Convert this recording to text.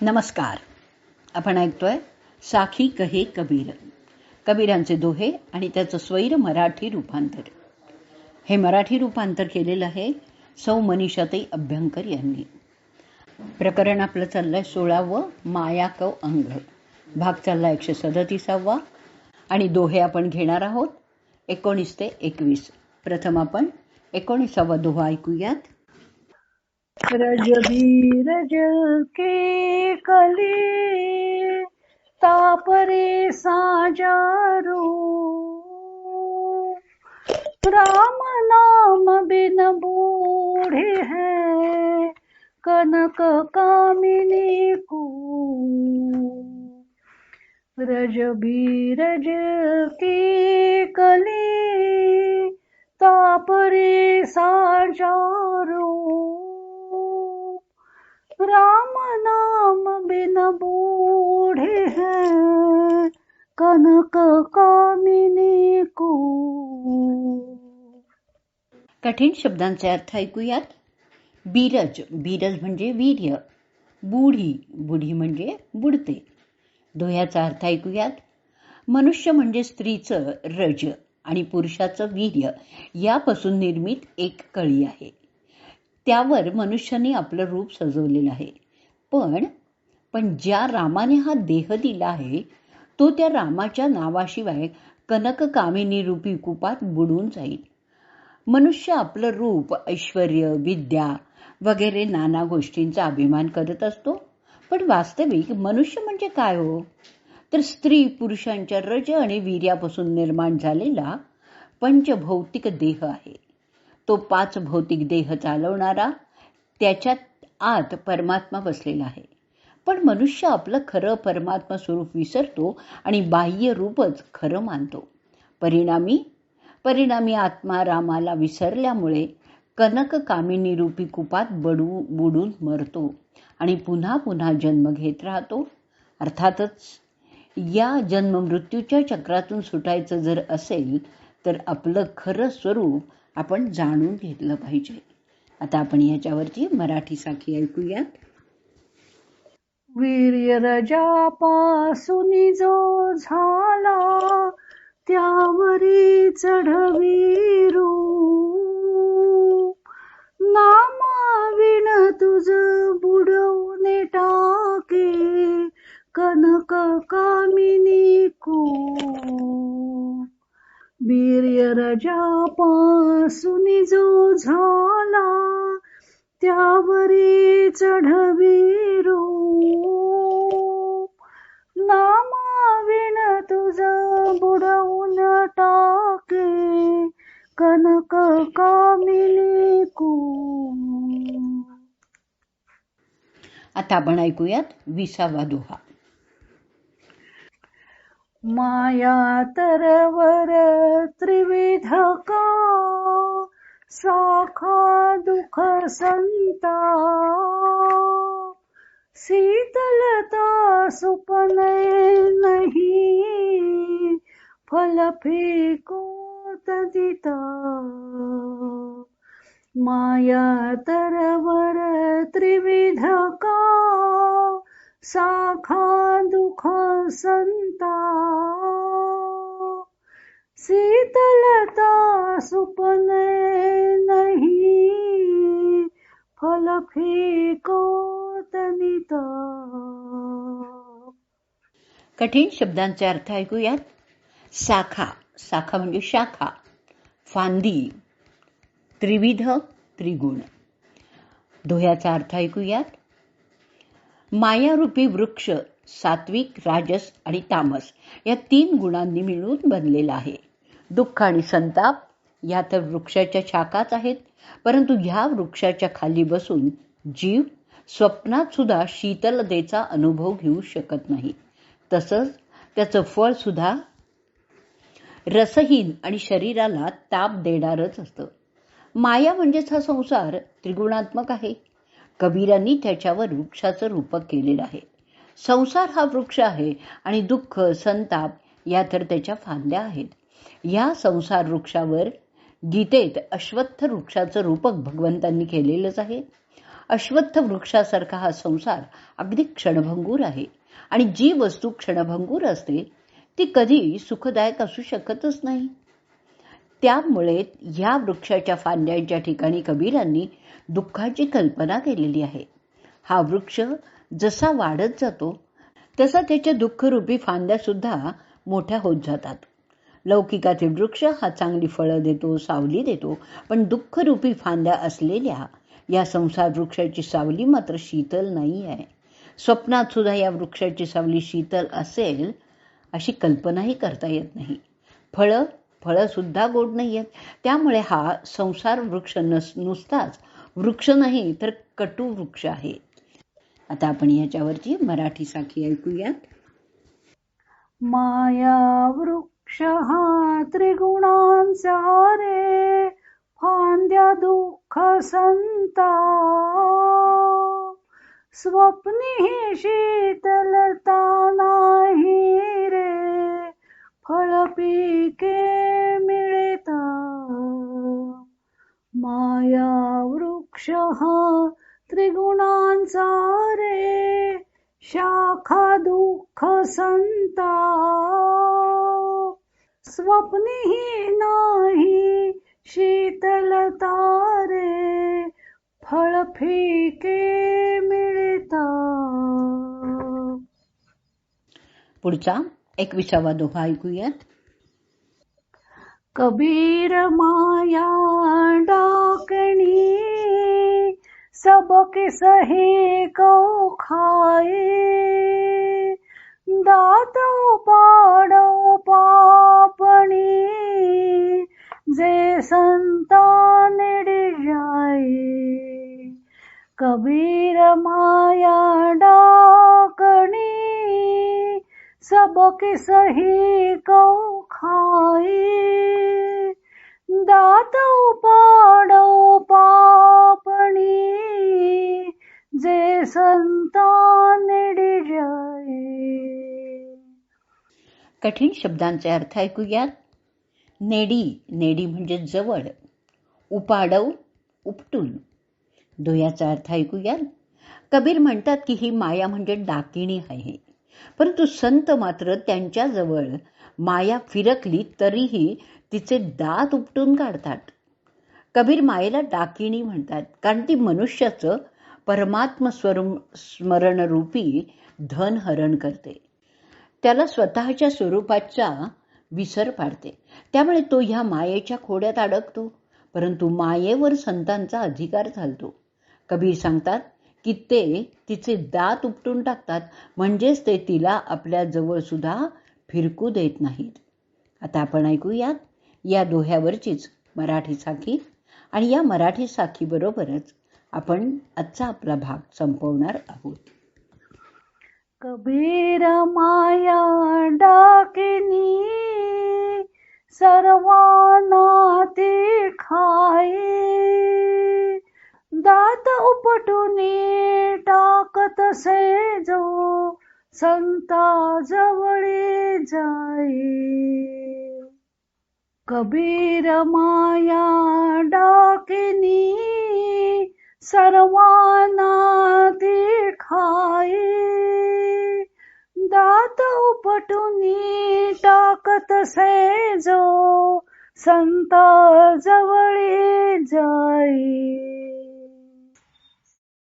नमस्कार. आपण ऐकतोय साखी कहे कबीर, कबीरांचे दोहे आणि त्याचं स्वैर मराठी रूपांतर. हे मराठी रूपांतर केलेलं आहे सौ मनीषाताई अभ्यंकर यांनी. प्रकरण आपलं चाललंय 16वं, माया कव अंग. भाग चालला 137वा आणि दोहे आपण घेणार आहोत 19 ते 21. प्रथम आपण 19वा दोहा ऐकूयात. रज बीरज के कली तापरे साजारो, राम नाम बिन बूढ़े हैं कनक कामिनी को। रज बीरज की कली तापरे साजारो, राम नाम बिन बूढ़े हैं कनक कामिनी को। कठीण शब्दांचे अर्थ ऐकूयात. बीरज, बीरज म्हणजे वीर्य. बुढी, बुढी म्हणजे बुडते. दोह्याचा अर्थ ऐकूयात. मनुष्य म्हणजे स्त्रीचं रज आणि पुरुषाचं वीर्य यापासून निर्मित एक कळी आहे. त्यावर मनुष्याने आपलं रूप सजवलेलं आहे. पण ज्या रामाने हा देह दिला आहे तो त्या रामाच्या नावाशिवाय कनक कामिनी रूपी कुपात बुडून जाईल. मनुष्य आपलं रूप, ऐश्वर्य, विद्या वगैरे नाना गोष्टींचा अभिमान करत असतो. पण वास्तविक मनुष्य म्हणजे काय हो? तर स्त्री पुरुषांच्या रज आणि वीर्यापासून निर्माण झालेला पंचभौतिक देह आहे. तो 5 भौतिक देह चालवणारा, त्याच्यात आत परमात्मा बसलेला आहे. पण मनुष्य आपलं खरं परमात्मा स्वरूप विसरतो आणि बाह्य रूपच खरं मानतो. परिणामी आत्मा रामाला विसरल्यामुळे कनक कामिनी रूपी कुपात बुडून मरतो आणि पुन्हा पुन्हा जन्म घेत राहतो. अर्थातच या जन्म मृत्यूच्या चक्रातून सुटायचं जर असेल तर आपलं खरं स्वरूप आपण जाणून घेतलं पाहिजे. आता आपण याच्यावरची मराठी साखी ऐकूयात. वीर्य रजापासून जो झाला त्यावरी चढवीरू, नामाविण तुझ बुडवून टाके कनक कामिनी को. वीर्य रजापासून जो झाला त्यावरी चढवीरू, नामाविण तुझ बुडवून टाके कनक कामिनी को. आता आपण ऐकूयात 20वा दोहा. माया तरवर त्रिविध का शाखा दुख संता, शीतलता सुपने नहीं फल फेको तदिता. माया तरवर त्रिविध का शाखा दुख संता, शीतलता सुपने नहीं फल फेको तनिता. कठीण शब्दांचे अर्थ ऐकूयात. शाखा, शाखा म्हणजे शाखा, फांदी. त्रिविध, त्रिगुण. दोह्याचा अर्थ ऐकूयात. मायारूपी वृक्ष सात्विक, राजस आणि तामस या 3 गुणांनी मिळून बनलेला आहे. दुःख आणि संताप या तर वृक्षाच्या शाखाच आहेत. परंतु ह्या वृक्षाच्या खाली बसून जीव स्वप्नात सुद्धा शीतलतेचा अनुभव घेऊ शकत नाही. तसंच त्याचं फळ सुद्धा रसहीन आणि शरीराला ताप देणारच असतं. माया म्हणजेच हा संसार त्रिगुणात्मक आहे. कबीरांनी त्याच्यावर वृक्षाचं रूपक केलेलं आहे. संसार हा वृक्ष आहे आणि दुःख, संताप या तर त्याच्या फांद्या आहेत. या संसार वृक्षावर गीतेत अश्वत्थ वृक्षाचं रूपक भगवंतांनी केलेलंच आहे. अश्वत्थ वृक्षासारखा हा संसार अगदी क्षणभंगूर आहे आणि जी वस्तू क्षणभंगूर असते ती कधी सुखदायक असू शकतच नाही. त्यामुळे ह्या वृक्षाच्या फांद्यांच्या ठिकाणी कबीरांनी दुःखाची कल्पना केलेली आहे. हा वृक्ष जसा वाढत जातो तसा त्याच्या दुःखरूपी फांद्या सुद्धा मोठ्या होत जातात. लौकिकातील वृक्ष हा चांगली फळं देतो, सावली देतो, पण दुःखरूपी फांद्या असलेल्या या संसार वृक्षाची सावली मात्र शीतल नाही आहे. स्वप्नात सुद्धा या वृक्षाची सावली शीतल असेल अशी कल्पनाही करता येत नाही. फळं सुद्धा गोड नाही आहेत. त्यामुळे हा संसार वृक्ष नुसताच वृक्ष नाही तर कटू वृक्ष आहे. आता आपण याच्यावरची मराठी साखी ऐकूयात. माया वृक्ष हा त्रिगुणांचा रे, फांद्या दुःख संता, स्वप्नी शीतलता नाही रे, फळ पिके मिळता. माया वृक्ष हा त्रिगुणांचा रे, शाखा दुःख संता, स्वप्नी नाही शीतलता रे, फळ फिके मिळता. पुढचा 21वा दोहा ऐकूयात. कबीर माया डाकणी, सब किसहि को खाए, दात उपाडो पापणी, जे संता निडी जाए. कबीर माया डाकणी, सब किसहि को खाए, दात उपाडो पापणी, जे संता निडी जाए. कठीण शब्दांचे अर्थ ऐकूयात. नेडी म्हणजे जवळ, उपाडव उपटून. दोह्याचा अर्थ ऐकूयात. कबीर म्हणतात की ही माया म्हणजे डाकिणी आहे, परंतु संत मात्र त्यांच्याजवळ माया फिरकली तरीही तिचे दात उपटून काढतात. कबीर मायेला डाकिणी म्हणतात कारण ती मनुष्याचं परमात्म स्मरण रूपी धन हरण करते, त्याला स्वतःच्या स्वरूपाचा विसर पाडते. त्यामुळे तो ह्या मायेच्या खोड्यात अडकतो, परंतु मायेवर संतांचा अधिकार चालतो. कबीर सांगतात की ते तिचे दात उपटून टाकतात, म्हणजेच ते तिला आपल्या जवळ सुद्धा फिरकू देत नाहीत. आता आपण ऐकूयात या दोह्यावरचीच मराठी साखी, आणि या मराठी साखीबरोबरच आपण आजचा आपला भाग संपवणार आहोत. कबीर माया डाकिनी, सर्वांना ती खाई, दात उपटूनी टाकतसे जो, संता जवळी जाई. कबीर माया डाकिनी, सर्वांना ती खाई, दात उपटूनी टाकतसे जो, संत जवळी जाई.